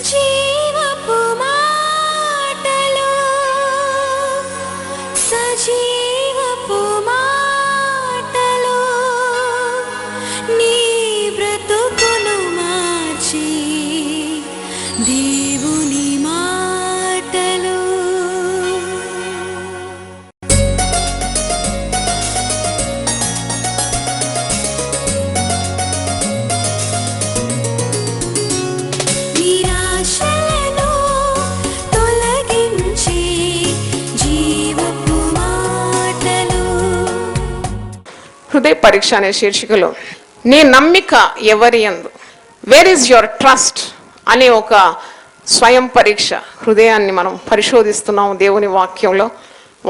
జీవపు మాటలు సజీవపు మాటలు నీ బ్రతుకును మార్చి దేవుని మాటలు. హృదయ పరీక్ష అనే శీర్షికలో నీ నమ్మిక ఎవరి యందు, వేర్ ఈజ్ యువర్ ట్రస్ట్ అనే ఒక స్వయం పరీక్ష. హృదయాన్ని మనం పరిశోధిస్తున్నాం దేవుని వాక్యంలో.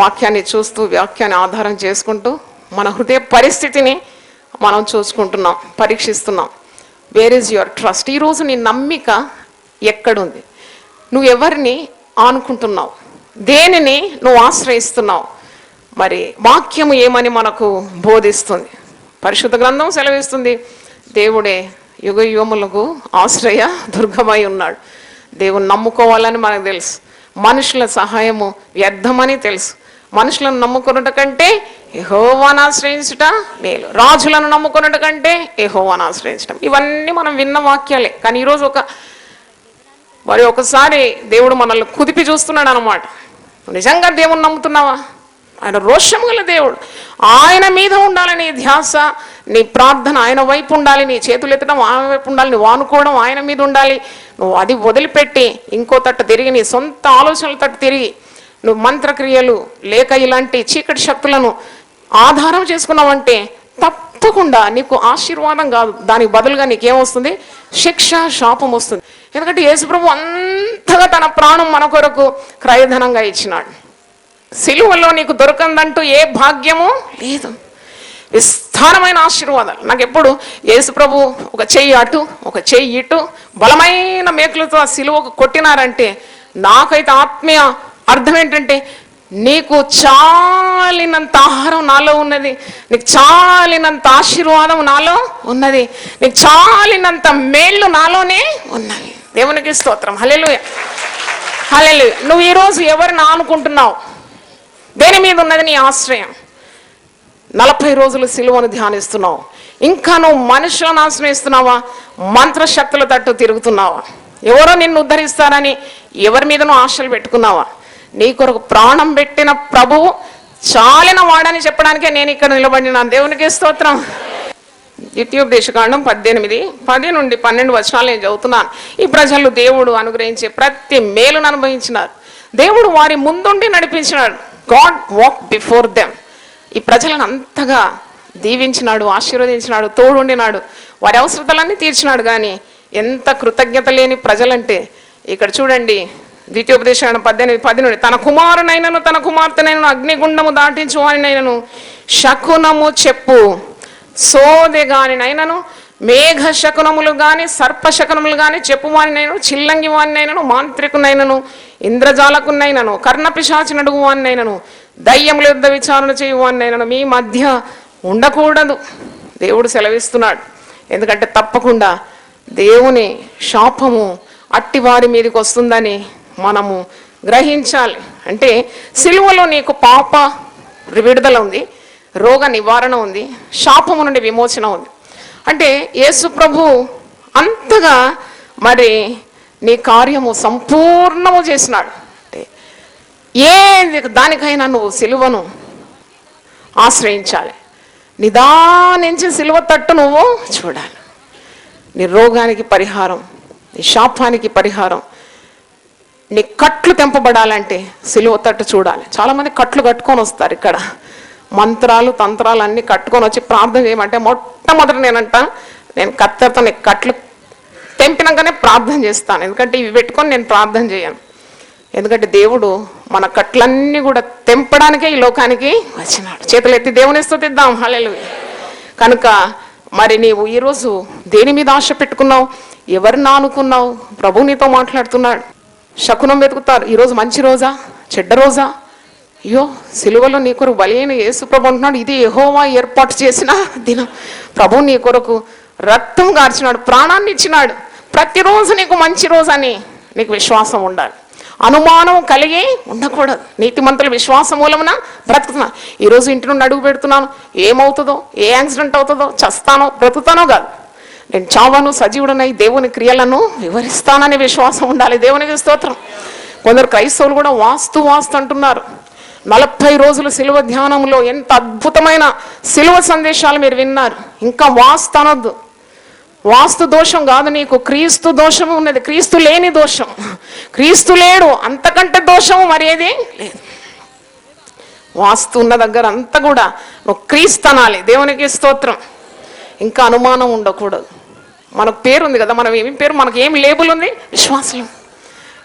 వాక్యాన్ని చూస్తూ వాక్యాన్ని ఆధారం చేసుకుంటూ మన హృదయ పరిస్థితిని మనం చూసుకుంటున్నాం, పరీక్షిస్తున్నాం. Where is your trust? ఈరోజు నీ నమ్మిక ఎక్కడుంది? నువ్వు ఎవరిని ఆనుకుంటున్నావు? దేనిని నువ్వు ఆశ్రయిస్తున్నావు? మరి వాక్యము ఏమని మనకు బోధిస్తుంది? పరిశుద్ధ గ్రంథం సెలవిస్తుంది, దేవుడే యుగ యుగములకు ఆశ్రయ దుర్గమై ఉన్నాడు. దేవుని నమ్ముకోవాలని మనకు తెలుసు. మనుషుల సహాయము వ్యర్థమని తెలుసు. మనుషులను నమ్ముకున్నట కంటే యెహోవాను ఆశ్రయించుట మేలు. రాజులను నమ్ముకున్నట కంటే యెహోవాను ఆశ్రయించడం. ఇవన్నీ మనం విన్న వాక్యాలే. కానీ ఈరోజు ఒకసారి దేవుడు మనల్ని కుదిపి చూస్తున్నాడు అన్నమాట. నిజంగా దేవుని నమ్ముతున్నావా? ఆయన రోషము గల దేవుడు. ఆయన మీద ఉండాలి నీ ధ్యాస, నీ ప్రార్థన ఆయన వైపు ఉండాలి, నీ చేతులు ఎత్తడం ఆయన వైపు ఉండాలి, నువ్వు ఆనుకోవడం ఆయన మీద ఉండాలి. నువ్వు అది వదిలిపెట్టి ఇంకో తట్టు తిరిగి, నీ సొంత ఆలోచనల తట్టు తిరిగి, నువ్వు మంత్రక్రియలు లేక ఇలాంటి చీకటి శక్తులను ఆధారం చేసుకున్నావంటే తప్పకుండా నీకు ఆశీర్వాదం కాదు, దానికి బదులుగా నీకేమొస్తుంది? శిక్ష, శాపం వస్తుంది. ఎందుకంటే యేసుప్రభు అంతగా తన ప్రాణం మన కొరకు క్రయధనంగా ఇచ్చినాడు. సిలువలో నీకు దొరకందంటూ ఏ భాగ్యము లేదు. విస్తారమైన ఆశీర్వాదాలు. నాకు ఎప్పుడు యేసుప్రభు ఒక చెయ్యి అటు ఒక చెయ్యి ఇటు బలమైన మేకులతో ఆ సిలువకు కొట్టినారంటే నాకైతే ఆత్మీయ అర్థం ఏంటంటే, నీకు చాలినంత ఆహారం నాలో ఉన్నది, నీకు చాలినంత ఆశీర్వాదం నాలో ఉన్నది, నీకు చాలినంత మేళ్ళు నాలోనే ఉన్నాయి. దేవునికి స్తోత్రం. హల్లెలూయా, హల్లెలూయా. నువ్వు ఈరోజు ఎవరిని ఆనుకుంటున్నావు? దేని మీద ఉన్నది నీ ఆశ్రయం? 40 రోజులు సిలువను ధ్యానిస్తున్నావు. ఇంకా నువ్వు మనుషులను ఆశ్రయిస్తున్నావా? మంత్రశక్తుల తట్టు తిరుగుతున్నావా? ఎవరో నిన్ను ఉద్ధరిస్తారని ఎవరి మీద నువ్వు ఆశలు పెట్టుకున్నావా? నీ కొరకు ప్రాణం పెట్టిన ప్రభువు చాలిన వాడని చెప్పడానికే నేను ఇక్కడ నిలబడినాను. దేవునికి స్తోత్రం. ద్వితీయోపదేశకాండం 18:10 నుండి 12 వచనాలు నేను చదువుతున్నాను. ఈ ప్రజలు దేవుడు అనుగ్రహించే ప్రతి మేలును అనుభవించినారు. దేవుడు వారి ముందుండి నడిపించినాడు. God walk before them. ఈ ప్రజలను అంతగా దీవించినాడు, ఆశీర్వదించినాడు, తోడుండినాడు, వారి అవసరతలన్నీ తీర్చినాడు. కానీ ఎంత కృతజ్ఞత లేని ప్రజలంటే ఇక్కడ చూడండి, ద్వితీయోపదేశకాండం 18:10 నుండి, తన కుమారునైనను తన కుమార్తెనైనను అగ్నిగుండము దాటించు వారినైనను శకునము చెప్పు సోదెగానినైనను మేఘ శకునములు గాని సర్ప శకునములు గాని చెప్పువానినైనను చిల్లంగి వానినైనను మాంత్రికునైనను ఇంద్రజాలకునైనను కర్ణపిశాచి నడుగు వానినైనను దయ్యముల యుద్ధ విచారణ చేయువానినైనను మీ మధ్య ఉండకూడదు. దేవుడు సెలవిస్తున్నాడు. ఎందుకంటే తప్పకుండా దేవుని శాపము అట్టి వారి మీదకి వస్తుందని మనము గ్రహించాలి. అంటే సిలువలో నీకు పాప విడుదల ఉంది, రోగ నివారణ ఉంది, శాపము నుండి విమోచన ఉంది. అంటే యేసు ప్రభు అంతగా మరి నీ కార్యము సంపూర్ణము చేసినాడు. అంటే ఏ దానికైనా నువ్వు సిలువను ఆశ్రయించాలి. నిదానించి సిలువ తట్టు నువ్వు చూడాలి. నీ రోగానికి పరిహారం, నీ శాపానికి పరిహారం, నీ కట్లు తెంపబడాలంటే సిలువ తట్టు చూడాలి. చాలామంది కట్లు కట్టుకొని వస్తారు. ఇక్కడ మంత్రాలు తంత్రాలు అన్నీ కట్టుకొని వచ్చి ప్రార్థన చేయమంటే మొట్టమొదటి నేను కత్తెరతో నీ కట్లు తెంపినాకనే ప్రార్థన చేస్తాను. ఎందుకంటే ఇవి పెట్టుకొని నేను ప్రార్థన చేయను. ఎందుకంటే దేవుడు మన కట్లన్నీ కూడా తెంపడానికే ఈ లోకానికి వచ్చినాడు. చేతులు ఎత్తి దేవుని స్తుతిద్దాం. హల్లెలూయా. కనుక మరి నీవు ఈరోజు దేని మీద ఆశ పెట్టుకున్నావు? ఎవరిని ఆనుకున్నావు? ప్రభు నీతో మాట్లాడుతున్నాడు. శకునం వెతుకుతారు. ఈరోజు మంచి రోజా చెడ్డ రోజా? అయ్యో సిలువలో నీ కొరకు బలి అయిన యేసు ప్రభు అంటున్నాడు, ఇది యెహోవా ఏర్పాటు చేసిన దినం. ప్రభు నీ కొరకు రక్తం గార్చినాడు, ప్రాణాన్ని ఇచ్చినాడు. ప్రతిరోజు నీకు మంచి రోజు అని నీకు విశ్వాసం ఉండాలి. అనుమానం కలిగి ఉండకూడదు. నీతిమంతుల విశ్వాసం మూలమున బ్రతుకుతున్నాను. ఈరోజు ఇంటి నుండి అడుగు పెడుతున్నాను, ఏమవుతుందో, ఏ యాక్సిడెంట్ అవుతుందో, చస్తానో బ్రతుకుతానో కాదు, నేను చావను సజీవుడనై దేవుని క్రియలను వివరిస్తానని విశ్వాసం ఉండాలి. దేవునికి స్తోత్రం. కొందరు క్రైస్తవులు కూడా వాస్తు అంటున్నారు. 40 రోజులు సిలువ ధ్యానంలో ఎంత అద్భుతమైన సిలువ సందేశాలు మీరు విన్నారు. ఇంకా వాస్తు అనొద్దు. వాస్తు దోషం కాదు, నీకు క్రీస్తు దోషము ఉన్నది. క్రీస్తు లేని దోషం, క్రీస్తు లేడు, అంతకంటే దోషము మరేది లేదు. వాస్తు ఉన్న దగ్గర అంతా కూడా నువ్వు క్రీస్తు అనాలి. దేవునికి స్తోత్రం. ఇంకా అనుమానం ఉండకూడదు. మనకు పేరు ఉంది కదా, మనం ఏమి పేరు, మనకు ఏమి లేబుల్ ఉంది? విశ్వాసులు.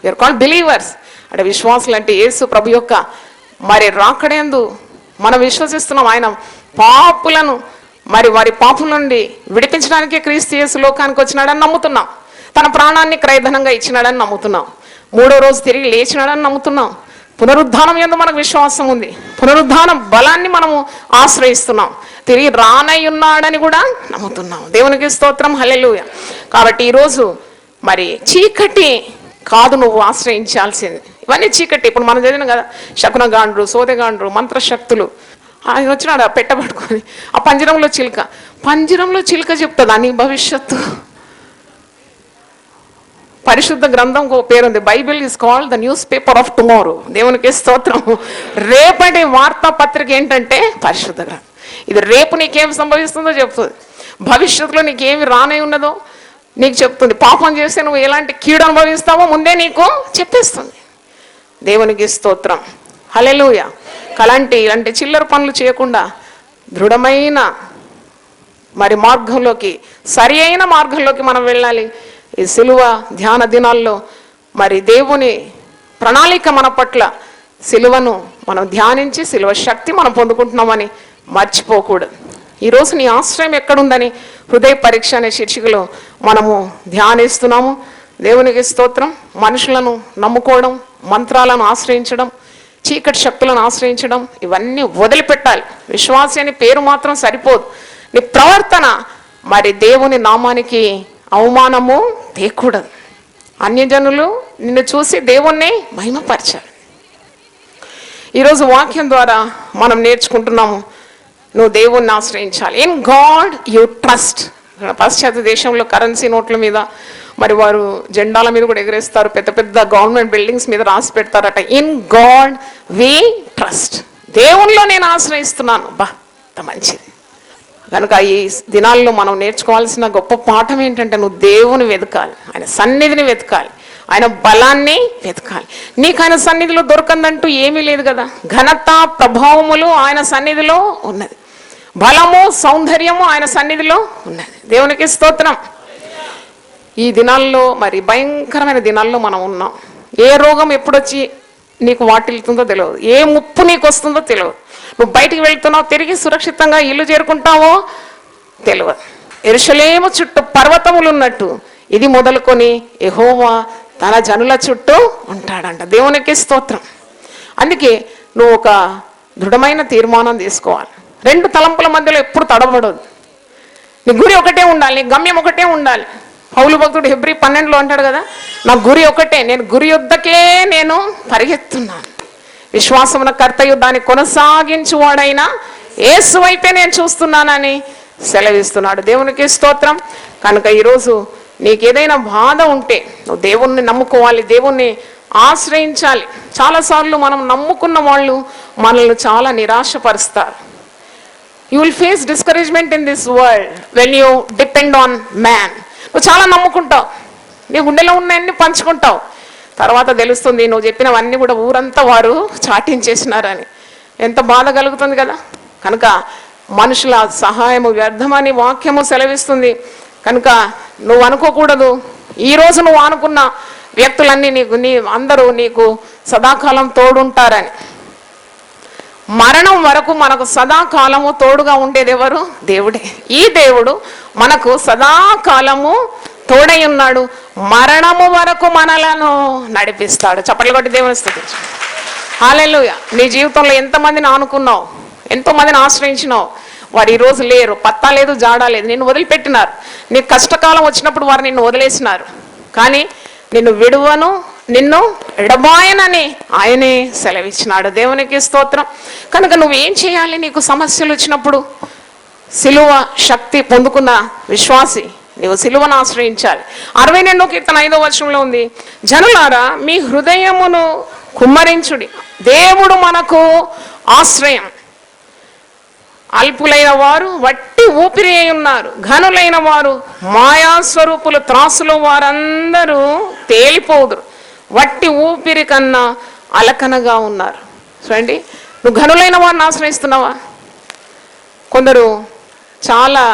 You're called believers. అంటే విశ్వాసులు అంటే యేసు ప్రభు యొక్క మరి రాకడేందు మనం విశ్వసిస్తున్నాం. ఆయన పాపులను మరి వారి పాపుల నుండి విడిపించడానికే క్రీస్తు యేసు లోకానికి వచ్చినాడని నమ్ముతున్నాం. తన ప్రాణాన్ని క్రయధనంగా ఇచ్చినాడని నమ్ముతున్నాం. 3వ రోజు తిరిగి లేచినాడని నమ్ముతున్నాం. పునరుద్ధానం యందు మనకు విశ్వాసం ఉంది. పునరుద్ధానం బలాన్ని మనము ఆశ్రయిస్తున్నాం. తిరిగి రానై ఉన్నాడని కూడా నమ్ముతున్నాం. దేవునికి స్తోత్రం. హల్లెలూయా. కాబట్టి ఈరోజు మరి చీకటి కాదు నువ్వు ఆశ్రయించాల్సింది. ఇవన్నీ చీకటి. ఇప్పుడు మనం చదివినాం కదా, శకునగాండ్రు, సోదెగాండ్రు, మంత్రశక్తులు. ఆయన వచ్చినాడు ఆ పెట్టబట్టుకొని, ఆ పంజరంలో చిలుక. పంజరంలో చిలుక చెప్తుందా నీ భవిష్యత్తు? పరిశుద్ధ గ్రంథం ఒక పేరుంది. Bible is called the news paper of tomorrow. దేవునికి స్తోత్రం. రేపటి వార్తాపత్రిక ఏంటంటే పరిశుద్ధ గ్రంథం. ఇది రేపు నీకేం సంభవిస్తుందో చెప్తుంది. భవిష్యత్తులో నీకేమి రానే ఉన్నదో నీకు చెప్తుంది. పాపం చేస్తే నువ్వు ఎలాంటి కీడు అనుభవిస్తావో ముందే నీకు చెప్పేస్తుంది. దేవునికి స్తోత్రం. హల్లెలూయా. ఇలాంటి చిల్లర పనులు చేయకుండా దృఢమైన మరి మార్గంలోకి, సరి అయిన మార్గంలోకి మనం వెళ్ళాలి. ఈ సిలువ ధ్యాన దినాల్లో మరి దేవుని ప్రణాళిక మన పట్ల, సిలువను మనం ధ్యానించి సిలువ శక్తి మనం పొందుకుంటున్నామని మర్చిపోకూడదు. ఈరోజు నీ ఆశ్రయం ఎక్కడుందని హృదయ పరీక్ష అనే శీర్షికలో మనము ధ్యానిస్తున్నాము. దేవునికి స్తోత్రం. మనుషులను నమ్ముకోవడం, మంత్రాలను ఆశ్రయించడం, చీకటి శక్తులను ఆశ్రయించడం, ఇవన్నీ వదిలిపెట్టాలి. విశ్వాసి అని పేరు మాత్రం సరిపోదు. నీ ప్రవర్తన మరి దేవుని నామానికి అవమానము తేకూడదు. అన్యజనులు నిన్ను చూసి దేవుణ్ణి మహిమపరచాలి. ఈరోజు వాక్యం ద్వారా మనం నేర్చుకుంటున్నాము, నువ్వు దేవుణ్ణి ఆశ్రయించాలి. In God you trust. పాశ్చాత్య దేశంలో కరెన్సీ నోట్ల మీద మరి వారు జెండాల మీద కూడా ఎగరేస్తారు, పెద్ద పెద్ద గవర్నమెంట్ బిల్డింగ్స్ మీద రాసి పెడతారట, ఇన్ గాడ్ వి ట్రస్ట్. దేవునిలో నేను ఆశ్రయిస్తున్నాను. బా, అంత మంచిది. కనుక ఈ దినాల్లో మనం నేర్చుకోవాల్సిన గొప్ప పాఠం ఏంటంటే, నువ్వు దేవుని వెతకాలి, ఆయన సన్నిధిని వెతకాలి, ఆయన బలాన్ని వెతకాలి. నీకు ఆయన సన్నిధిలో దొరకందంటూ ఏమీ లేదు కదా. ఘనత, ప్రభావములు ఆయన సన్నిధిలో ఉన్నది. బలము, సౌందర్యము ఆయన సన్నిధిలో ఉన్నది. దేవునికి స్తోత్రం. ఈ దినాల్లో మరి భయంకరమైన దినాల్లో మనం ఉన్నాం. ఏ రోగం ఎప్పుడొచ్చి నీకు వాటిల్తుందో తెలియదు, ఏ ముప్పు నీకు వస్తుందో తెలియదు. నువ్వు బయటికి వెళ్తున్నావు, తిరిగి సురక్షితంగా ఇల్లు చేరుకుంటావో తెలియదు. యెరూషలేము చుట్టూ పర్వతములు ఉన్నట్టు ఇది మొదలుకొని యెహోవా తన జనుల చుట్టూ ఉంటాడంట. దేవునికి స్తోత్రం. అందుకే నువ్వు ఒక దృఢమైన తీర్మానం తీసుకోవాలి. 2 తలంపుల మధ్యలో ఎప్పుడు తడబడదు. నీ గురి ఒకటే ఉండాలి, నీ గమ్యం ఒకటే ఉండాలి. పౌలు భక్తుడు హెబ్రీ 12లో అంటాడు కదా, నా గురి ఒకటే, నేను గురి యుద్ధకే నేను పరిగెత్తున్నాను. విశ్వాసమున కర్తయు దాన్ని కొనసాగించువాడైనా యేసు వైపే నేను చూస్తున్నానని సెలవిస్తున్నాడు. దేవునికి స్తోత్రం. కనుక ఈరోజు నీకేదైనా బాధ ఉంటే నువ్వు దేవుణ్ణి నమ్ముకోవాలి, దేవుణ్ణి ఆశ్రయించాలి. చాలాసార్లు మనం నమ్ముకున్న వాళ్ళు మనల్ని చాలా నిరాశపరుస్తారు. You will face discouragement in this world when you depend on man. నువ్వు చాలా నమ్ముకుంటావు, నీ గుండెలో ఉన్నవన్నీ పంచుకుంటావు, తర్వాత తెలుస్తుంది నువ్వు చెప్పినవన్నీ కూడా ఊరంతా వారు చాటించేసినారని. ఎంత బాధ కలుగుతుంది కదా. కనుక మనుషుల సహాయము వ్యర్థమని వాక్యము సెలవిస్తుంది. కనుక నువ్వు అనుకోకూడదు ఈరోజు నువ్వు అనుకున్న వ్యక్తులన్నీ అందరూ నీకు సదాకాలం తోడుంటారని. మరణం వరకు మనకు సదాకాలము తోడుగా ఉండేది ఎవరు? దేవుడే. ఈ దేవుడు మనకు సదాకాలము తోడై ఉన్నాడు. మరణము వరకు మనలను నడిపిస్తాడు. చప్పట్లు కొట్టి దేవుని స్తుతించు. హల్లెలూయా. నీ జీవితంలో ఎంతమందిని ఆనుకున్నావు, ఎంతోమందిని ఆశ్రయించినావు, వారు ఈరోజు లేరు, పత్తా లేదు, జాడా లేదు, నిన్ను వదిలిపెట్టినారు. నీ కష్టకాలం వచ్చినప్పుడు వారు నిన్ను వదిలేసినారు. కానీ నిన్ను విడువను, నిన్ను ఎడబాయనని ఆయనే సెలవిచ్చినాడు. దేవునికి స్తోత్రం. కనుక నువ్వేం చేయాలి? నీకు సమస్యలు వచ్చినప్పుడు సిలువ శక్తి పొందుకున్న విశ్వాసి నీవు సిలువను ఆశ్రయించాలి. 62వ కీర్తన 5వ వచనంలో ఉంది, జనులారా మీ హృదయమును కుమ్మరించుడి, దేవుడు మనకు ఆశ్రయం. అల్పులైన వారు వట్టి ఊపిరి అయి ఉన్నారు, ఘనులైన వారు మాయాస్వరూపులు, త్రాసులో వారందరూ తేలిపోదురు, వట్టి ఊపిరి కన్నా అలకనగా ఉన్నారు. చూడండి, నువ్వు ఘనులైన వారిని ఆశ్రయిస్తున్నావా? కొందరు చాలా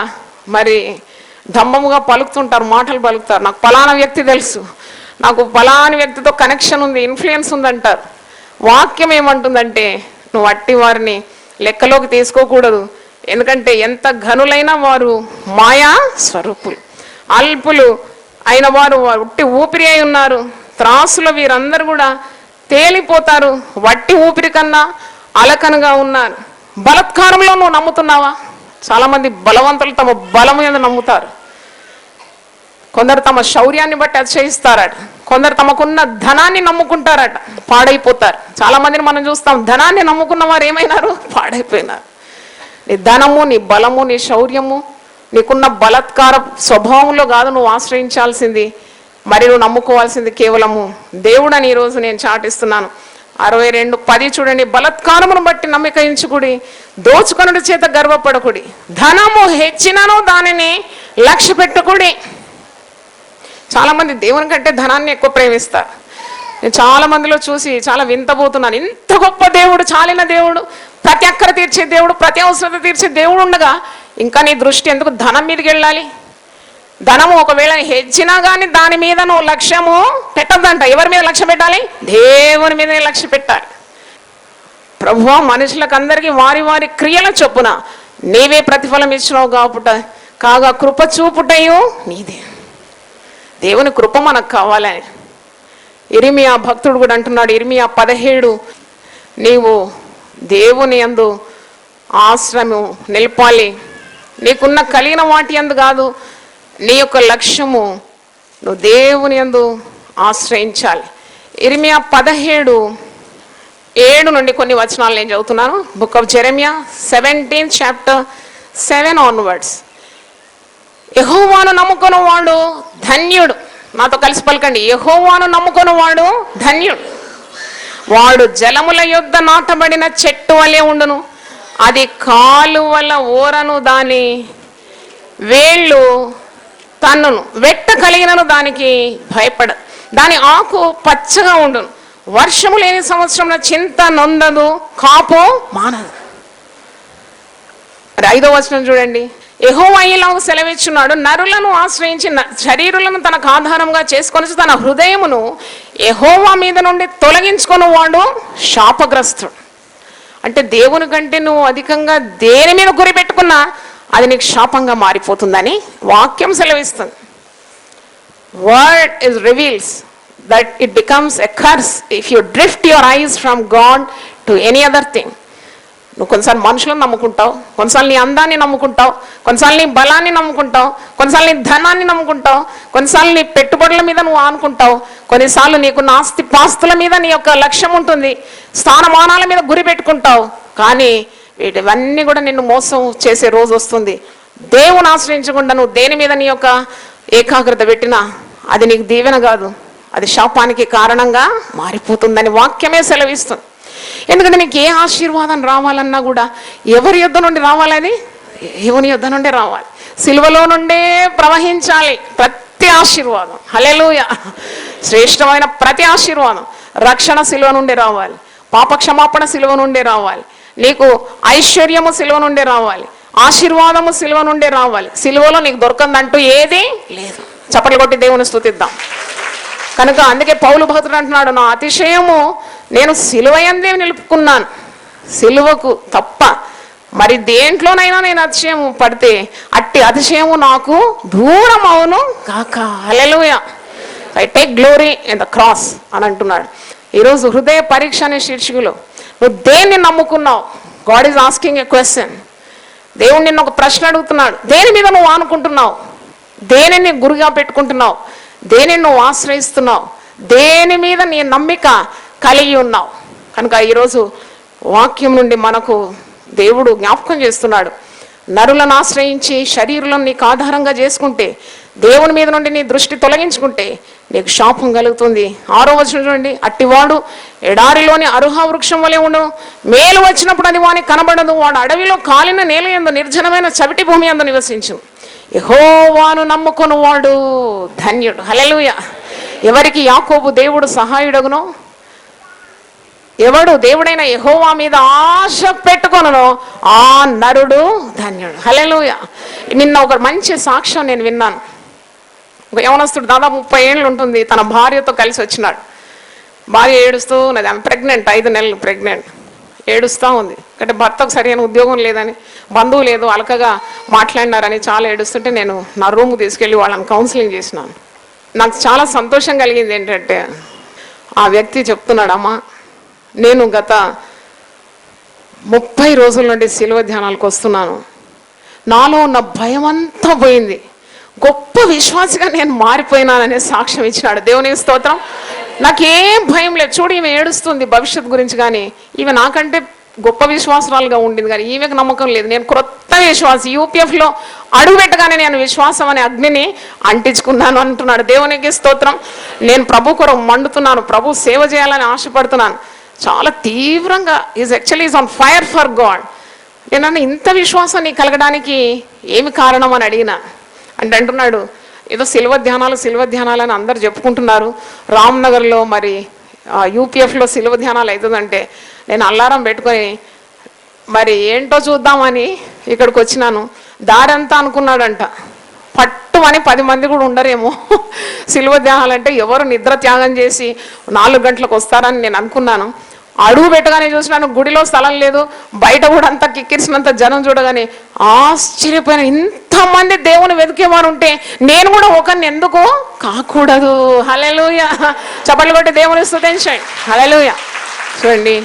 మరి డంబముగా పలుకుతుంటారు, మాటలు పలుకుతారు. నాకు పలానా వ్యక్తి తెలుసు, నాకు పలాని వ్యక్తితో కనెక్షన్ ఉంది, ఇన్ఫ్లుయెన్స్ ఉందంటారు. వాక్యం ఏమంటుందంటే నువ్వు అట్టి వారిని లెక్కలోకి తీసుకోకూడదు. ఎందుకంటే ఎంత ఘనులైన వారు మాయా స్వరూపులు, అల్పులు అయిన వారు వట్టి ఊపిరి అయి ఉన్నారు, త్రాసులో వీరందరూ కూడా తేలిపోతారు, వట్టి ఊపిరి కన్నా అలకనగా ఉన్నారు. బలత్కారంలో నువ్వు నమ్ముతున్నావా? చాలామంది బలవంతులు తమ బలము మీద నమ్ముతారు. కొందరు తమ శౌర్యాన్ని బట్టి అతిశయిస్తారట, కొందరు తమకున్న ధనాన్ని నమ్ముకుంటారట, పాడైపోతారు. చాలా మందిని మనం చూస్తాం, ధనాన్ని నమ్ముకున్న వారు ఏమైనారు? పాడైపోయినారు. నీ ధనము, నీ బలము, నీ శౌర్యము, నీకున్న బలత్కార స్వభావంలో కాదు నువ్వు ఆశ్రయించాల్సింది. మరి నువ్వు నమ్ముకోవాల్సింది కేవలము దేవుడని ఈరోజు నేను చాటిస్తున్నాను. 62:10 చూడండి, బలత్కారమును బట్టి నమ్మిక ఎంచుకుడి, దోచుకొనుడి చేత గర్వపడకుడి, ధనము హెచ్చినను దానిని లక్ష్య పెట్టుకుడి. చాలా మంది దేవుని కంటే ధనాన్ని ఎక్కువ ప్రేమిస్తారు. నేను చాలా మందిలో చూసి చాలా వింతపోతున్నాను. ఇంత గొప్ప దేవుడు, చాలిన దేవుడు, ప్రతి అక్కర తీర్చే దేవుడు, ప్రతి అవసరత తీర్చే దేవుడు ఉండగా ఇంకా నీ దృష్టి ఎందుకు ధనం మీదకి వెళ్ళాలి? ధనము ఒకవేళ హెచ్చినా కానీ దాని మీద నువ్వు లక్ష్యము పెట్టద్దంట. ఎవరి మీద లక్ష్యం పెట్టాలి? దేవుని మీద లక్ష్యం పెట్టాలి. ప్రభువా, మనుషులకు అందరికీ వారి వారి క్రియల చొప్పున నీవే ప్రతిఫలం ఇచ్చినావు కాగా కృప చూపుటయు నీదే. దేవుని కృప మనకు కావాలని ఇర్మియా భక్తుడు కూడా అంటున్నాడు. ఇర్మియా 17, నీవు దేవుని యందు ఆశ్రయము నిలపాలి. నీకున్న కలిగిన వాటి యందు కాదు, నీ యొక్క లక్ష్యము నువ్వు దేవుని యందు ఆశ్రయించాలి. ఇర్మియా 17:7 నుండి కొన్ని వచనాలు నేను చదువుతున్నాను. Book of Jeremiah 17th chapter 7 onwards. యెహోవాను నమ్ముకున్న వాడు ధన్యుడు. నాతో కలిసి పలకండి, యెహోవాను నమ్ముకున్న వాడు ధన్యుడు. వాడు జలముల యొద్ద నాటబడిన చెట్టు వలె ఉండును, అది కాలువల ఓరను దాని వేళ్ళు తన్నును, వెట్ట కలిగినను దానికి భయపడదు, దాని ఆకు పచ్చగా ఉండును, వర్షము లేని సంవత్సరంలో చింత నొందదు, కాపు మానదు. 5వ వచనం చూడండి, యెహోవా ఇలాగ సెలవిచ్చున్నాడు, నరులను ఆశ్రయించి శరీరులను తనకు ఆధారంగా చేసుకొని తన హృదయమును యెహోవా మీద నుండి తొలగించుకొని వాడు శాపగ్రస్తుడు. అంటే దేవుని కంటే నువ్వు అధికంగా దేని మీద గురి పెట్టుకున్నా అది నీకు శాపంగా మారిపోతుందని వాక్యం సెలవిస్తుంది. Word is reveals that it becomes a curse if you drift your eyes from God to any other thing. నువ్వు కొన్నిసార్లు మనుషులను నమ్ముకుంటావు, కొన్నిసార్లు నీ అందాన్ని నమ్ముకుంటావు, కొన్నిసార్లు నీ బలాన్ని నమ్ముకుంటావు, కొన్నిసార్లు నీ ధనాన్ని నమ్ముకుంటావు, కొన్నిసార్లు నీ పెట్టుబడుల మీద నువ్వు ఆనుకుంటావు, కొన్నిసార్లు నీకు ఆస్తి పాస్తుల మీద నీ యొక్క లక్ష్యం ఉంటుంది, స్థానమానాల మీద గురి పెట్టుకుంటావు. కానీ వీటివన్నీ కూడా నిన్ను మోసం చేసే రోజు వస్తుంది. దేవుని ఆశ్రయించకుండా నువ్వు దేని మీద నీ యొక్క ఏకాగ్రత పెట్టినా అది నీకు దీవెన కాదు, అది శాపానికి కారణంగా మారిపోతుందని వాక్యమే సెలవిస్తుంది. ఎందుకంటే నీకు ఏ ఆశీర్వాదం రావాలన్నా కూడా ఎవరి యుద్ధ నుండి రావాలని? దేవుని యుద్ధ నుండే రావాలి, సిలువలో నుండే ప్రవహించాలి ప్రతి ఆశీర్వాదం. హల్లెలూయా! శ్రేష్టమైన ప్రతి ఆశీర్వాదం రక్షణ సిలువ నుండే రావాలి, పాప క్షమాపణ సిలువ నుండే రావాలి, నీకు ఐశ్వర్యము సిలువ నుండే రావాలి, ఆశీర్వాదము సిలువ నుండే రావాలి. సిలువలో నీకు దొరకందంటూ ఏది లేదు. చప్పట్లు కొట్టి దేవుని స్తుతిద్దాం. కనుక అందుకే పౌలు భక్తుడు అంటున్నాడు, నా అతిశయము నేను సిలువయందే నిలుపుకున్నాను, సిలువకు తప్ప మరి దేంట్లోనైనా నేను అతిశయము పడితే అట్టి అతిశయము నాకు దూరం అవును కాక. Hallelujah! I take glory in the cross అని అంటున్నాడు. ఈరోజు హృదయ పరీక్ష అనే శీర్షికలో నువ్వు దేన్ని నమ్ముకున్నావు? God is asking a question. దేవుడు నిన్ను ఒక ప్రశ్న అడుగుతున్నాడు. దేని మీద నువ్వు ఆనుకుంటున్నావు? దేనిని గురిగా పెట్టుకుంటున్నావు? దేనిని నువ్వు ఆశ్రయిస్తున్నావు, దేని మీద నీ నమ్మిక కలిగి ఉన్నావు. కనుక ఈరోజు వాక్యం నుండి మనకు దేవుడు జ్ఞాపకం చేస్తున్నాడు, నరులను ఆశ్రయించి శరీరులను నీకు ఆధారంగా చేసుకుంటే, దేవుని మీద నుండి నీ దృష్టి తొలగించుకుంటే నీకు శాపం కలుగుతుంది. 6వ వచనం చూడండి, అట్టివాడు ఎడారిలోని అరుహ వృక్షం వలె ఉండు, మేలు వచ్చినప్పుడు అది వానికి కనబడదు. వాడు అడవిలో కాలిన నేల యందు నిర్జనమైన చవిటి భూమి యందు నివసించు. యెహోవాను నమ్ముకుని వాడు ధన్యుడు. హల్లెలూయా. ఎవరికి యాకోబు దేవుడు సహాయుడగునో, ఎవడు దేవుడైన యెహోవా మీద ఆశ పెట్టుకొనునో ఆ నరుడు ధన్యుడు. హల్లెలూయా. నిన్న ఒక మంచి సాక్ష్యం నేను విన్నాను. ఒక యవనస్తుడు దాదాపు 30 ఏళ్ళు ఉంటుంది, తన భార్యతో కలిసి వచ్చినాడు. భార్య ఏడుస్తూ ఉన్నది, ఆమె ప్రెగ్నెంట్, 5 నెలలు ప్రెగ్నెంట్, ఏడుస్తూ ఉంది. అంటే భర్తకు సరైన ఉద్యోగం లేదని, బంధువు లేదు, అలకగా మాట్లాడినారని చాలా ఏడుస్తుంటే నేను నా రూమ్కి తీసుకెళ్ళి వాళ్ళని కౌన్సిలింగ్ చేసినాను. నాకు చాలా సంతోషం కలిగింది. ఏంటంటే ఆ వ్యక్తి చెప్తున్నాడు, అమ్మా నేను గత 30 రోజుల నుండి శిలువ ధ్యానాలకు వస్తున్నాను, నాలో ఉన్న భయం అంతా పోయింది, గొప్ప విశ్వాసిగా నేను మారిపోయినాననే సాక్ష్యం ఇచ్చినాడు. దేవునికి స్తోత్రం. నాకేం భయం లేదు. చూడు, ఈమె ఏడుస్తుంది భవిష్యత్తు గురించి, కానీ ఈమె నాకంటే గొప్ప విశ్వాసరాలుగా ఉండింది, కానీ ఈమెకు నమ్మకం లేదు. నేను క్రొత్త విశ్వాసి, యూపీఎఫ్లో అడుగు పెట్టగానే నేను విశ్వాసం అనే అగ్నిని అంటించుకున్నాను అంటున్నాడు. దేవునికి స్తోత్రం. నేను ప్రభు కొరకు మండుతున్నాను, ప్రభు సేవ చేయాలని ఆశపడుతున్నాను చాలా తీవ్రంగా. Is on fire for God. నేను ఇంత విశ్వాసం నీకు కలగడానికి ఏమి కారణం అని అడిగినా అంటే అంటున్నాడు, ఏదో శిల్వ ధ్యానాలు అని అందరు చెప్పుకుంటున్నారు, రామ్నగర్లో మరి యూపీఎఫ్లో శిల్వ ధ్యానాలు అవుతుందంటే నేను అల్లారం పెట్టుకొని మరి ఏంటో చూద్దామని ఇక్కడికి వచ్చినాను. దారంతా అనుకున్నాడంట, పట్టుమని 10 మంది కూడా ఉండరేమో. శిల్వ ధ్యానాలు అంటే ఎవరు నిద్ర త్యాగం చేసి 4 గంటలకు వస్తారని నేను అనుకున్నాను. అడుగు పెట్టగానే చూసినాను, గుడిలో స్థలం లేదు, బయట కూడా అంతా కిక్కిరిసినంత జనం చూడగానే ఆశ్చర్యపోయిన. ఇంతమంది దేవుని వెతికేవారు ఉంటే నేను కూడా ఒకరిని ఎందుకు కాకూడదు. హల్లెలూయా. చప్పట్లు కొట్టి దేవుని స్తుతించండి. హల్లెలూయా. చూడండి,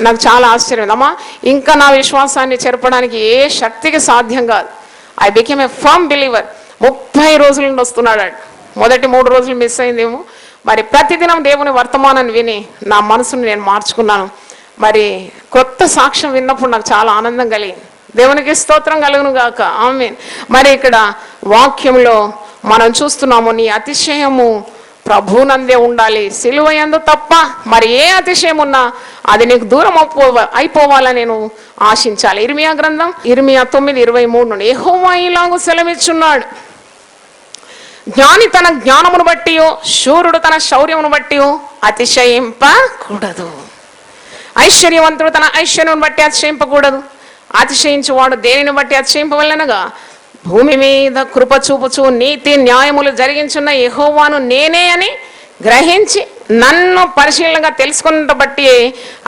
నాకు చాలా ఆశ్చర్యం. అమ్మా ఇంకా నా విశ్వాసాన్ని చెరపడానికి ఏ శక్తికి సాధ్యం కాదు. I became a firm believer. 30 రోజుల నుండి వస్తున్నాడు. మొదటి 3 రోజులు మిస్ అయిందేమో. మరి ప్రతిదినం దేవుని వర్తమానాన్ని విని నా మనసుని నేను మార్చుకున్నాను. మరి కొత్త సాక్ష్యం విన్నప్పుడు నాకు చాలా ఆనందం కలిగింది. దేవునికి స్తోత్రం కలుగును గాక. ఆమేన్. మరి ఇక్కడ వాక్యంలో మనం చూస్తున్నాము, నీ అతిశయము ప్రభునందే ఉండాలి, సిలువ యందు తప్ప మరి ఏ అతిశయం ఉన్నా అది నీకు దూరం అయిపోవాలని నేను ఆశించాలి. ఇర్మియా గ్రంథం 9:23 నుండి, యెహోవా ఇలాగూ సెలవిచ్చున్నాడు, జ్ఞాని తన జ్ఞానమును బట్టి, శూరుడు తన శౌర్యమును బట్టి అతిశయింపకూడదు. ఐశ్వర్యవంతుడు తన ఐశ్వర్యమును బట్టి అతిశయింపకూడదు. అతిశయించువాడు దేనిని బట్టి అతిశయింపవలెనగా, భూమి మీద కృప చూపుచు నీతి న్యాయములు జరిగించున్న యెహోవాను నేనే అని గ్రహించి నన్ను పరిశీలనగా తెలుసుకున్న బట్టి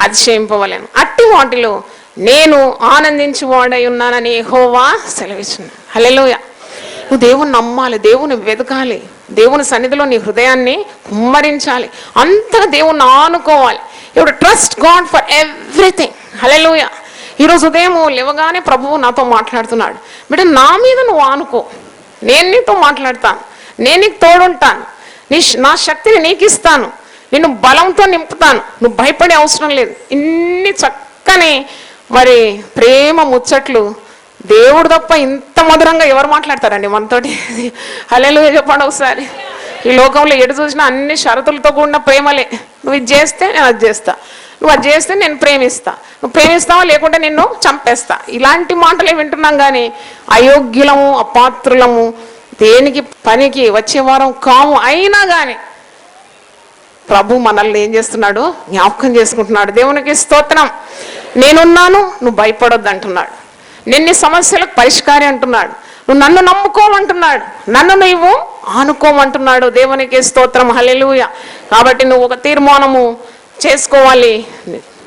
అతిశయింపవలెను. అట్టి వాటిలో నేను ఆనందించువాడై ఉన్నానని యెహోవా సెలవిస్తున్నాడు. హల్లెలూయా. నువ్వు దేవుని నమ్మాలి, దేవుని వెతకాలి, దేవుని సన్నిధిలో నీ హృదయాన్ని కుమ్మరించాలి, అంతగా దేవుణ్ణి ఆనుకోవాలి. ఇప్పుడు ట్రస్ట్ గాడ్ ఫర్ ఎవ్రీథింగ్. హల్లెలూయా. ఈరోజు ఉదయం లేవగానే ప్రభువు నాతో మాట్లాడుతున్నాడు, బిడ్డ నా మీద నువ్వు ఆనుకో, నేను నీతో మాట్లాడతాను, నేను నీకు తోడుంటాను, నా శక్తిని నీకు ఇస్తాను, నిన్ను బలంతో నింపుతాను, నువ్వు భయపడే అవసరం లేదు. ఇన్ని చక్కని మరి ప్రేమ ముచ్చట్లు దేవుడు తప్ప ఇంత మధురంగా ఎవరు మాట్లాడతారండి మనతోటి? హల్లెలూయా చెప్పండి ఒకసారి. ఈ లోకంలో ఎటు చూసినా అన్ని షరతులతో కూడిన ప్రేమలే. నువ్వు ఇది చేస్తే నేను అది చేస్తా, నువ్వు అది చేస్తే నేను ప్రేమిస్తా, నువ్వు ప్రేమిస్తావా లేకుంటే నిన్ను చంపేస్తా, ఇలాంటి మాటలే వింటున్నాం. కానీ అయోగ్యులము, అపాత్రులము, దేనికి పనికి వచ్చేవారం కాము, అయినా కానీ ప్రభు మనల్ని ఏం చేస్తున్నాడు? జ్ఞాపకం చేసుకుంటున్నాడు. దేవునికి స్తోత్రం. నేనున్నాను, నువ్వు భయపడొద్దు అంటున్నాడు. నిన్ని సమస్యలకు పరిష్కారం అంటున్నాడు. నువ్వు నన్ను నమ్ముకోమంటున్నాడు, నన్ను నువ్వు ఆనుకోమంటున్నాడు. దేవునికి స్తోత్రం. హల్లెలూయా. కాబట్టి నువ్వు ఒక తీర్మానము చేసుకోవాలి,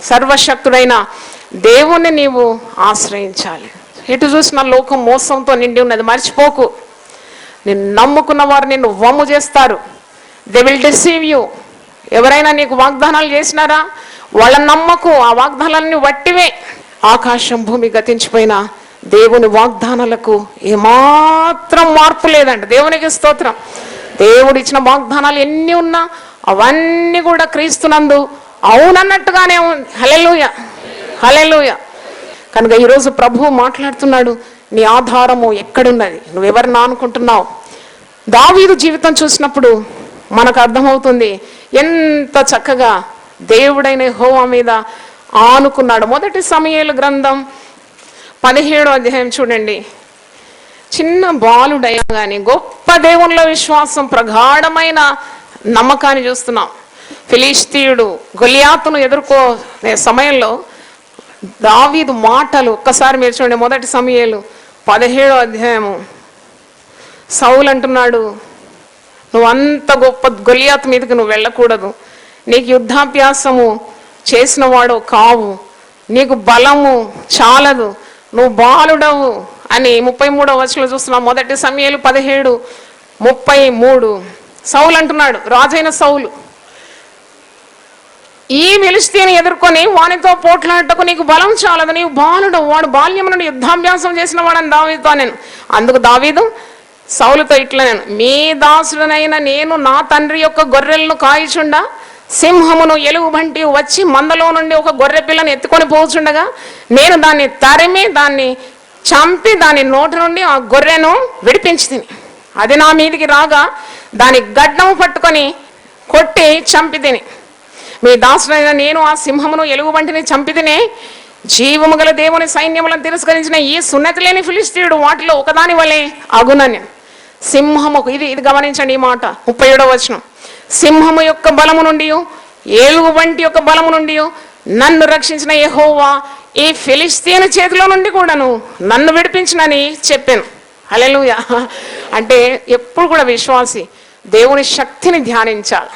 సర్వశక్తుడైన దేవుణ్ణి నీవు ఆశ్రయించాలి. ఎటు చూసిన లోకం మోసంతో నిండి ఉన్నది, మర్చిపోకు. నిన్ను నమ్ముకున్న వారు నిన్ను వమ్ము చేస్తారు. They will deceive you. ఎవరైనా నీకు వాగ్దానాలు చేసినారా? వాళ్ళ నమ్మకు, ఆ వాగ్దానాలన్నీ వట్టివే. ఆకాశం భూమి గతించిపోయినా దేవుని వాగ్దానాలకు ఏమాత్రం మార్పు లేదంట. దేవునికి స్తోత్రం. దేవుడు ఇచ్చిన వాగ్దానాలు ఎన్ని ఉన్నా అవన్నీ కూడా క్రీస్తునందు అవునన్నట్టుగానే ఉంది. హల్లెలూయా, హల్లెలూయా. కనుక ఈరోజు ప్రభువు మాట్లాడుతున్నాడు, నీ ఆధారము ఎక్కడున్నది, నువ్వెవరిని అనుకుంటున్నావు? దావీదు జీవితం చూసినప్పుడు మనకు అర్థమవుతుంది ఎంత చక్కగా దేవుడైన యెహోవా మీద ఆనుకున్నాడు. మొదటి సమూయేలు గ్రంథం 17వ అధ్యాయం చూడండి. చిన్న బాలుడైనా కానీ గొప్ప దేవునిలో విశ్వాసం, ప్రగాఢమైన నమ్మకాన్ని చూస్తున్నాం. ఫిలిష్తీయుడు గొలియాతును ఎదుర్కొనే సమయంలో దావీదు మాటలు ఒక్కసారి మీరు చూడండి. మొదటి సమూయేలు 17వ అధ్యాయము. సౌలు అంటున్నాడు, నువ్వు అంత గొప్ప గొలియాతు మీదకి నువ్వు వెళ్ళకూడదు, నీకు యుద్ధాభ్యాసము చేసిన వాడు కావు, నీకు బలము చాలదు, నువ్వు బాలుడవు అని 33వ వచనంలో చూస్తున్నాం. మొదటి సమూయేలు 17:33. సౌలు అంటున్నాడు, రాజైన సౌలు, ఈ ఫిలిష్తీయుని ఎదుర్కొని వానితో పోట్లాడటకు నీకు బలం చాలదు, నీవు బాలుడు, వాడు బాల్యం నుండి యుద్ధాభ్యాసం చేసిన వాడని దావీదుతో నేను. అందుకు దావీదు సౌలుతో ఇట్లా, నేను మీ దాసుడనైన నేను నా తండ్రి యొక్క గొర్రెలను కాయిచుండా సింహమును ఎలుగుబంటి వచ్చి మందలో నుండి ఒక గొర్రె పిల్లను ఎత్తుకొని పోచుండగా నేను దాన్ని తరిమి దాన్ని చంపి దాని నోటి నుండి ఆ గొర్రెను విడిపించి తిని, అది నా మీదికి రాగా దాని గడ్డము పట్టుకొని కొట్టి చంపి తిని, మీ దాసుడైన నేను ఆ సింహమును ఎలుగుబంటిని చంపి తినే జీవము గల దేవుని సైన్యములను తిరస్కరించిన ఈ సున్నతి లేని ఫిలిష్తీయుడు వాటిలో ఒకదాని వలె అగునని. సింహము, ఇది గమనించండి ఈ మాట, 37వ వచనం. సింహము యొక్క బలము నుండి ఏలుగుబంటి యొక్క బలము నుండి నన్ను రక్షించిన యెహోవా ఈ ఫిలిష్తీయుని చేతిలో నుండి కూడాను నన్ను విడిపించినని చెప్పాను. హల్లెలూయా. అంటే ఎప్పుడు కూడా విశ్వాసి దేవుని శక్తిని ధ్యానించాలి,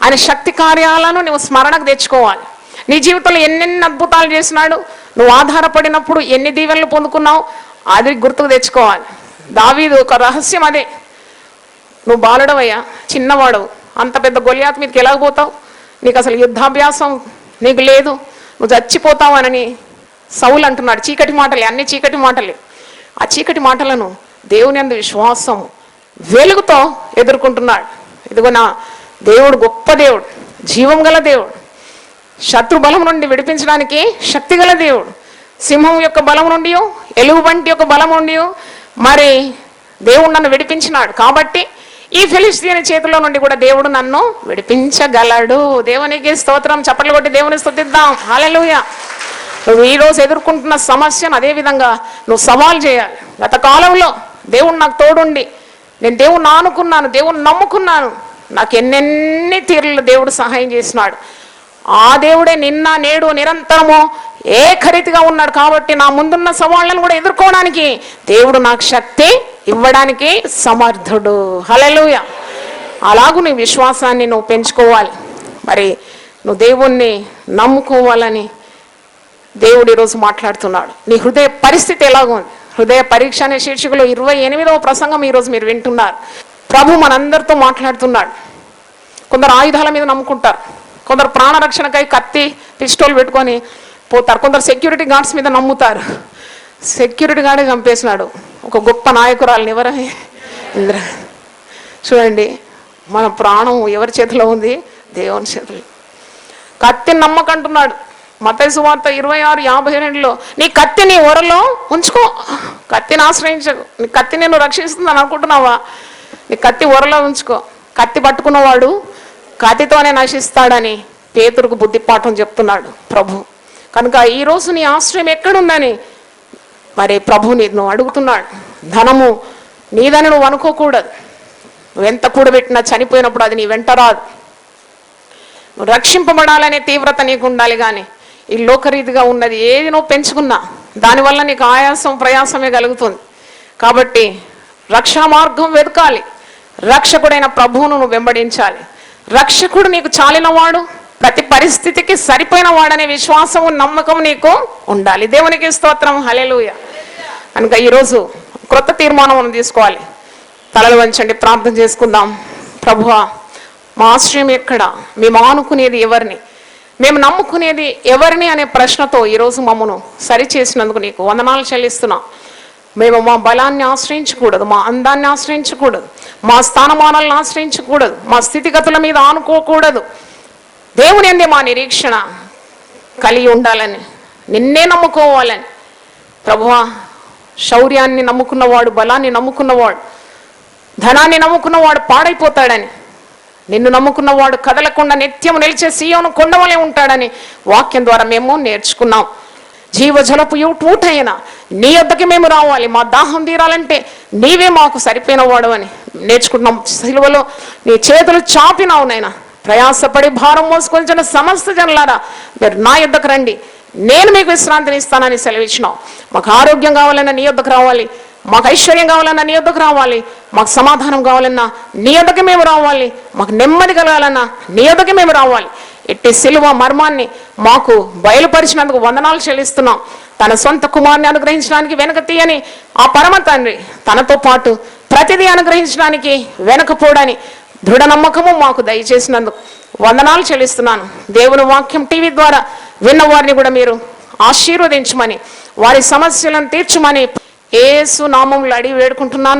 ఆయన శక్తి కార్యాలను నువ్వు స్మరణకు తెచ్చుకోవాలి. నీ జీవితంలో ఎన్నెన్ని అద్భుతాలు చేసినాడు, నువ్వు ఆధారపడినప్పుడు ఎన్ని దీవెనలు పొందుకున్నావు, అది గుర్తుకు తెచ్చుకోవాలి. దావీదు ఒక రహస్యం అదే. నువ్వు బాలుడవయ్యా, చిన్నవాడు, అంత పెద్ద గొలియాతు మీదకి ఎలాగపోతావు, నీకు అసలు యుద్ధాభ్యాసం నీకు లేదు, నువ్వు చచ్చిపోతావు అని సౌలు అంటున్నాడు. చీకటి మాటలే, అన్ని చీకటి మాటలే. ఆ చీకటి మాటలను దేవుని యందు విశ్వాసం వెలుగుతో ఎదుర్కొంటున్నాడు. ఇదిగో నా దేవుడు గొప్ప దేవుడు, జీవం గల దేవుడు, శత్రు బలం నుండి విడిపించడానికి శక్తి గల దేవుడు, సింహం యొక్క బలం నుండి ఎలుగుబంటి యొక్క బలం నుండి మరి దేవుడు నన్ను విడిపించినాడు. కాబట్టి ఈ ఫిలిష్తీయుని చేతిలో నుండి కూడా దేవుడు నన్ను విడిపించగలడు. దేవునికి స్తోత్రం. చప్పట్లు కొట్టి దేవుని స్తుతిద్దాం. హల్లెలూయా. నువ్వు ఈరోజు ఎదుర్కొంటున్న సమస్యను అదే విధంగా నువ్వు సవాల్ చేయాలి. గత కాలంలో దేవుడు నాకు తోడుండి నేను దేవుణ్ణి ఆనుకున్నాను, దేవుణ్ణి నమ్ముకున్నాను, నాకు ఎన్నెన్ని తీరులు దేవుడు సహాయం చేసినాడు. ఆ దేవుడే నిన్న నేడు నిరంతరము ఏకరీతిగా ఉన్నాడు. కాబట్టి నా ముందున్న సవాళ్ళను కూడా ఎదుర్కోవడానికి దేవుడు నాకు శక్తి ఇవ్వడానికి సమర్థుడు. హల్లెలూయా. అలాగూ నీ విశ్వాసాన్ని నువ్వు పెంచుకోవాలి. మరి నువ్వు దేవుణ్ణి నమ్ముకోవాలని దేవుడు ఈరోజు మాట్లాడుతున్నాడు. నీ హృదయ పరిస్థితి ఎలాగో ఉంది. హృదయ పరీక్ష అనే శీర్షికలో 28వ ప్రసంగం ఈరోజు మీరు వింటున్నారు. ప్రభు మనందరితో మాట్లాడుతున్నాడు. కొందరు ఆయుధాల మీద నమ్ముకుంటారు, కొందరు ప్రాణరక్షణకై కత్తి పిస్టోల్ పెట్టుకొని పోతారు, కొందరు సెక్యూరిటీ గార్డ్స్ మీద నమ్ముతారు. సెక్యూరిటీ గార్డే చంపేసినాడు ఒక గొప్ప నాయకురాలని, ఎవరని? ఇంద్ర. చూడండి, మన ప్రాణం ఎవరి చేతిలో ఉంది? దేవుని చేతిలో. కత్తిని నమ్మకంటున్నాడు. మత్తయి సువార్త 26:52లో నీ కత్తి నీ ఒరలో ఉంచుకో, కత్తిని ఆశ్రయించకు. నీ కత్తి నేను రక్షిస్తుందని అనుకుంటున్నావా? నీ కత్తి ఒరలో ఉంచుకో. కత్తి పట్టుకున్నవాడు కత్తితోనే నశిస్తాడని పేతురుకు బుద్ధిపాఠం చెప్తున్నాడు ప్రభు. కనుక ఈరోజు నీ ఆశ్రయం ఎక్కడుందని మరి ప్రభుని నువ్వు అడుగుతున్నాడు. ధనము నీదని నువ్వు అనుకోకూడదు. నువ్వు ఎంత కూడబెట్టినా చనిపోయినప్పుడు అది నీ వెంట రాదు. నువ్వు రక్షింపబడాలనే తీవ్రత నీకు ఉండాలి. కానీ ఈ లోకరీతిగా ఉన్నది ఏది నువ్వు పెంచుకున్నా దానివల్ల నీకు ఆయాసం ప్రయాసమే కలుగుతుంది. కాబట్టి రక్షణ మార్గం వెతకాలి. రక్షకుడైన ప్రభువును నువ్వు వెంబడించాలి. రక్షకుడు నీకు చాలినవాడు, ప్రతి పరిస్థితికి సరిపోయిన వాడనే విశ్వాసము నమ్మకం నీకు ఉండాలి. దేవునికి స్తోత్రం. హల్లెలూయా. కనుక ఈరోజు క్రొత్త తీర్మానం తీసుకోవాలి. తలలు వంచండి, ప్రార్థన చేసుకుందాం. ప్రభువా, మా ఆశ్రయం ఎక్కడ, మేము ఆనుకునేది ఎవరిని, మేము నమ్ముకునేది ఎవరిని అనే ప్రశ్నతో ఈరోజు మమ్మను సరిచేసినందుకు నీకు వందనాలు చెల్లిస్తున్నాం. మేము మా బలాన్ని ఆశ్రయించకూడదు, మా అందాన్ని ఆశ్రయించకూడదు, మా స్థానమానాలను ఆశ్రయించకూడదు, మా స్థితిగతుల మీద ఆనుకోకూడదు. దేవుని అందే మా నిరీక్షణ కలిగి ఉండాలని, నిన్నే నమ్ముకోవాలని. ప్రభువా, శౌర్యాన్ని నమ్ముకున్నవాడు, బలాన్ని నమ్ముకున్నవాడు, ధనాన్ని నమ్ముకున్నవాడు పాడైపోతాడని, నిన్ను నమ్ముకున్నవాడు కదలకుండా నిత్యం నిలిచే సీయోను కొండవలే ఉంటాడని వాక్యం ద్వారా మేము నేర్చుకున్నాం. జీవజలపు ఊటైన నీ యొద్దకి మేము రావాలి, మా దాహం తీరాలంటే నీవే మాకు సరిపోయిన వాడు అని నేర్చుకుంటున్నాం. సిలువలో నీ చేతులు చాపినావు నైనా. ప్రయాసపడి భారం మోసుకొంచిన సమస్త జనులారా, మీరు నా యొద్దకు రండి, నేను మీకు విశ్రాంతిని ఇస్తానని సెలవిచ్చినావు. మాకు ఆరోగ్యం కావాలన్నా నీ యొద్దకు రావాలి, మాకు ఐశ్వర్యం కావాలన్నా నీ యొద్దకు రావాలి, మాకు సమాధానం కావాలన్నా నీ యొద్దకి మేము రావాలి, మాకు నెమ్మది కలగాలన్నా నీ యొద్దకి మేము రావాలి. ఎట్టి సిలువ మర్మాన్ని మాకు బయలుపరిచినందుకు వందనాలు చెల్లిస్తున్నాం. తన సొంత కుమారుని అనుగ్రహించడానికి వెనక తీయని ఆ పరమ తండ్రి తనతో పాటు ప్రతిదీ అనుగ్రహించడానికి వెనకపోవడని దృఢ నమ్మకము మాకు దయచేసినందుకు వందనాలు చెల్లిస్తున్నాను. దేవుని వాక్యం టీవీ ద్వారా విన్న వారిని కూడా మీరు ఆశీర్వదించమని, వారి సమస్యలను తీర్చమని యేసు నామములో అడిగి వేడుకుంటున్నాను.